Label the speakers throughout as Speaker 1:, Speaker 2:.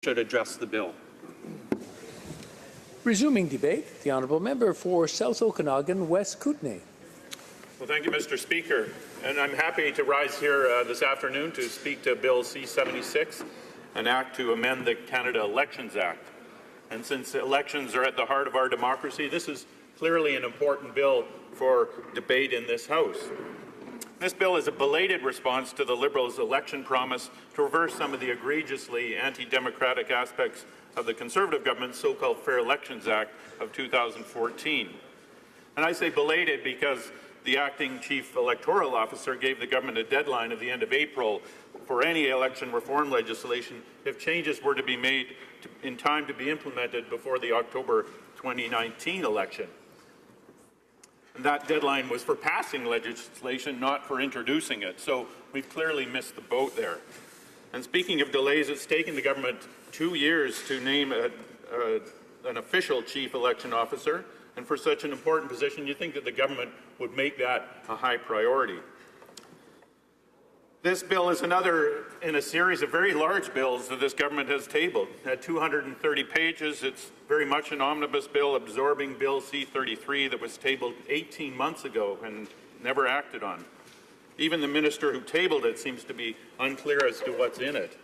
Speaker 1: should address the bill.
Speaker 2: Resuming debate, the honourable member for South Okanagan, West Kootenay.
Speaker 3: Well, thank you, Mr. Speaker. And I'm happy to rise here this afternoon to speak to Bill C-76, an act to amend the Canada Elections Act. And since elections are at the heart of our democracy, this is clearly an important bill for debate in this House. This bill is a belated response to the Liberals' election promise to reverse some of the egregiously anti-democratic aspects of the Conservative government's so-called Fair Elections Act of 2014. And I say belated because the acting chief electoral officer gave the government a deadline of the end of April for any election reform legislation if changes were to be made in time to be implemented before the October 2019 election. And that deadline was for passing legislation, not for introducing it. So we've clearly missed the boat there. And speaking of delays, it's taken the government 2 years to name an official chief election officer. And for such an important position, you'd think that the government would make that a high priority. This bill is another in a series of very large bills that this government has tabled. At 230 pages, it's very much an omnibus bill absorbing Bill C-33 that was tabled 18 months ago and never acted on. Even the minister who tabled it seems to be unclear as to what's in it.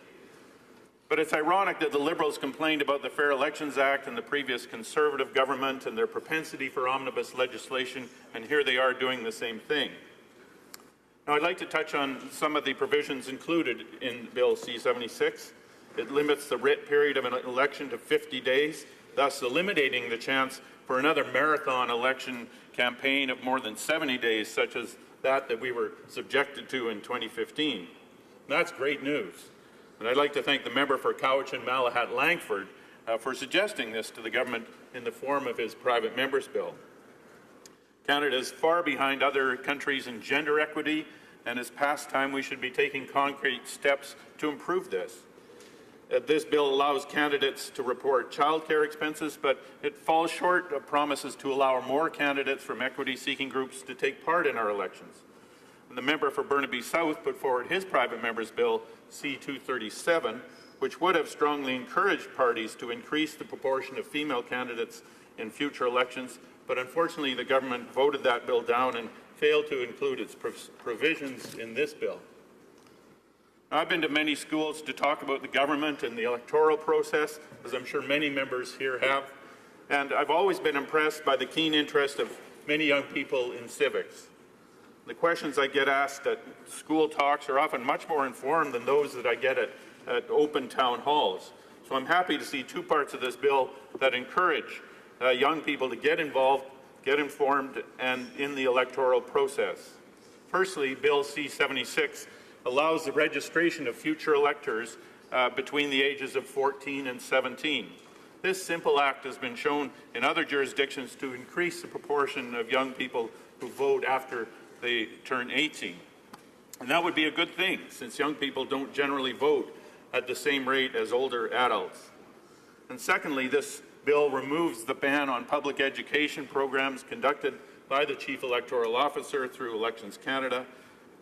Speaker 3: But it's ironic that the Liberals complained about the Fair Elections Act and the previous Conservative government and their propensity for omnibus legislation, and here they are doing the same thing. Now, I'd like to touch on some of the provisions included in Bill C-76. It limits the writ period of an election to 50 days, thus eliminating the chance for another marathon election campaign of more than 70 days, such as that we were subjected to in 2015. And that's great news. And I'd like to thank the member for Cowichan Malahat Langford for suggesting this to the government in the form of his private member's bill. Canada is far behind other countries in gender equity, and it's past time we should be taking concrete steps to improve this. This bill allows candidates to report childcare expenses, but it falls short of promises to allow more candidates from equity-seeking groups to take part in our elections. And the member for Burnaby South put forward his private member's bill, C-237, which would have strongly encouraged parties to increase the proportion of female candidates in future elections, but unfortunately the government voted that bill down and failed to include its provisions in this bill. Now, I've been to many schools to talk about the government and the electoral process, as I'm sure many members here have, and I've always been impressed by the keen interest of many young people in civics. The questions I get asked at school talks are often much more informed than those that I get at open town halls. So I'm happy to see two parts of this bill that encourage young people to get involved, get informed, and in the electoral process. Firstly, Bill C-76 allows the registration of future electors between the ages of 14 and 17. This simple act has been shown in other jurisdictions to increase the proportion of young people who vote after they turn 18. And that would be a good thing, since young people don't generally vote at the same rate as older adults. And secondly, this bill removes the ban on public education programs conducted by the Chief Electoral Officer through Elections Canada.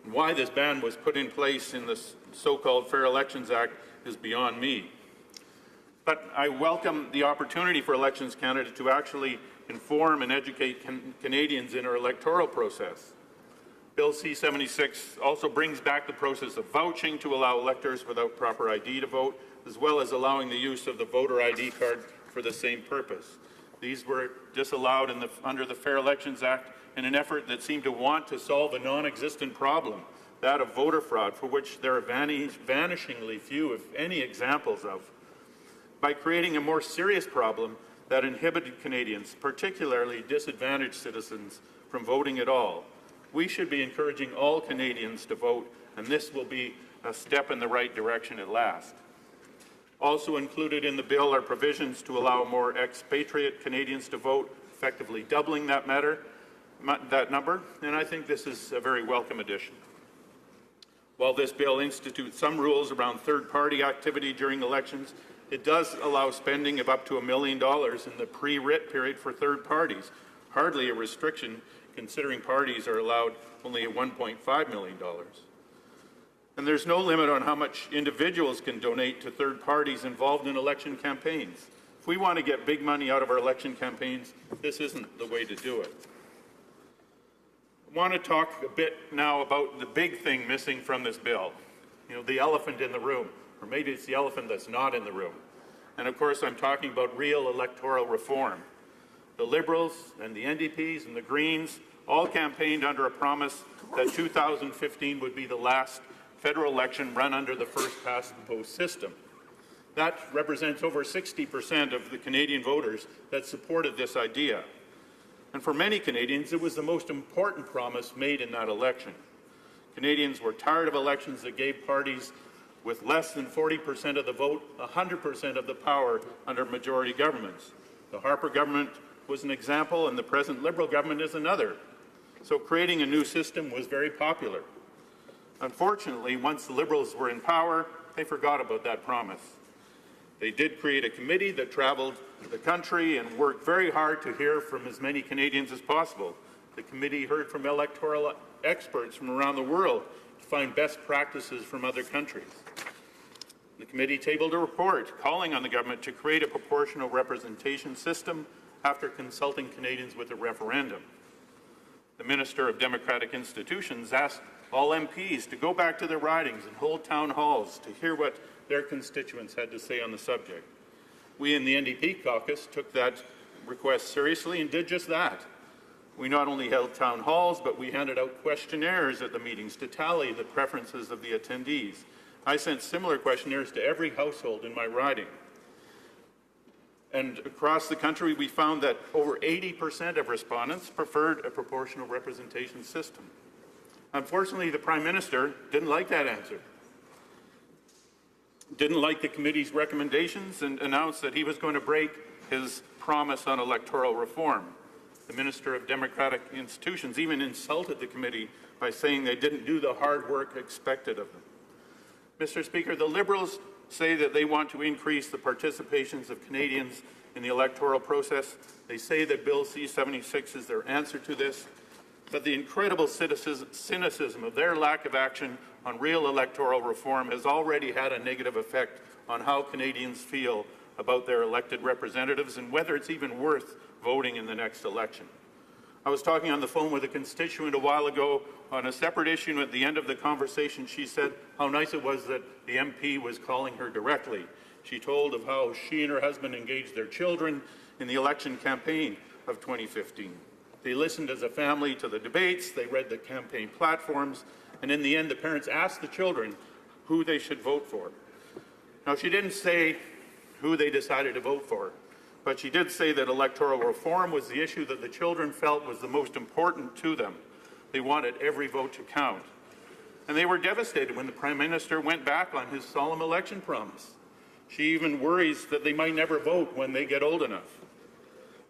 Speaker 3: And why this ban was put in place in the so-called Fair Elections Act is beyond me. But I welcome the opportunity for Elections Canada to actually inform and educate Canadians in our electoral process. Bill C-76 also brings back the process of vouching to allow electors without proper ID to vote, as well as allowing the use of the voter ID card for the same purpose. These were disallowed under the Fair Elections Act in an effort that seemed to want to solve a non-existent problem, that of voter fraud, for which there are vanishingly few, if any, examples of, by creating a more serious problem that inhibited Canadians, particularly disadvantaged citizens, from voting at all. We should be encouraging all Canadians to vote, and this will be a step in the right direction at last. Also included in the bill are provisions to allow more expatriate Canadians to vote, effectively doubling that number, and I think this is a very welcome addition. While this bill institutes some rules around third-party activity during elections, it does allow spending of up to $1 million in the pre-writ period for third parties, hardly a restriction considering parties are allowed only $1.5 million. And there's no limit on how much individuals can donate to third parties involved in election campaigns. If we want to get big money out of our election campaigns, this isn't the way to do it. I want to talk a bit now about the big thing missing from this bill. You know, the elephant in the room, or maybe it's the elephant that's not in the room. And of course, I'm talking about real electoral reform. The Liberals and the NDPs and the Greens all campaigned under a promise that 2015 would be the last federal election run under the first-past-the-post system. That represents over 60% of the Canadian voters that supported this idea. And for many Canadians, it was the most important promise made in that election. Canadians were tired of elections that gave parties with less than 40% of the vote 100% of the power under majority governments. The Harper government was an example, and the present Liberal government is another. So creating a new system was very popular. Unfortunately, once the Liberals were in power, they forgot about that promise. They did create a committee that traveled the country and worked very hard to hear from as many Canadians as possible. The committee heard from electoral experts from around the world to find best practices from other countries. The committee tabled a report calling on the government to create a proportional representation system after consulting Canadians with a referendum. The Minister of Democratic Institutions asked all MPs to go back to their ridings and hold town halls to hear what their constituents had to say on the subject. We in the NDP caucus took that request seriously and did just that. We not only held town halls, but we handed out questionnaires at the meetings to tally the preferences of the attendees. I sent similar questionnaires to every household in my riding. And across the country, we found that over 80% of respondents preferred a proportional representation system. Unfortunately, the Prime Minister didn't like that answer, didn't like the committee's recommendations, and announced that he was going to break his promise on electoral reform. The Minister of Democratic Institutions even insulted the committee by saying they didn't do the hard work expected of them. Mr. Speaker, the Liberals say that they want to increase the participations of Canadians in the electoral process. They say that Bill C-76 is their answer to this, but the incredible cynicism of their lack of action on real electoral reform has already had a negative effect on how Canadians feel about their elected representatives and whether it's even worth voting in the next election. I was talking on the phone with a constituent a while ago on a separate issue, and at the end of the conversation she said how nice it was that the MP was calling her directly. She told of how she and her husband engaged their children in the election campaign of 2015. They listened as a family to the debates, they read the campaign platforms, and in the end the parents asked the children who they should vote for. Now, she didn't say who they decided to vote for, but she did say that electoral reform was the issue that the children felt was the most important to them. They wanted every vote to count. And they were devastated when the Prime Minister went back on his solemn election promise. She even worries that they might never vote when they get old enough.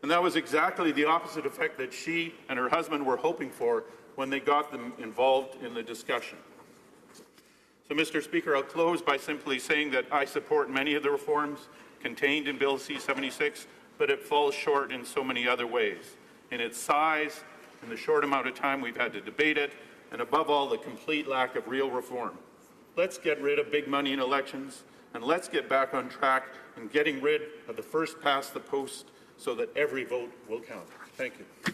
Speaker 3: And that was exactly the opposite effect that she and her husband were hoping for when they got them involved in the discussion. So, Mr. Speaker, I'll close by simply saying that I support many of the reforms contained in Bill C-76, but it falls short in so many other ways. In its size, in the short amount of time we've had to debate it, and above all, the complete lack of real reform. Let's get rid of big money in elections, and let's get back on track in getting rid of the first past the post so that every vote will count. Thank you.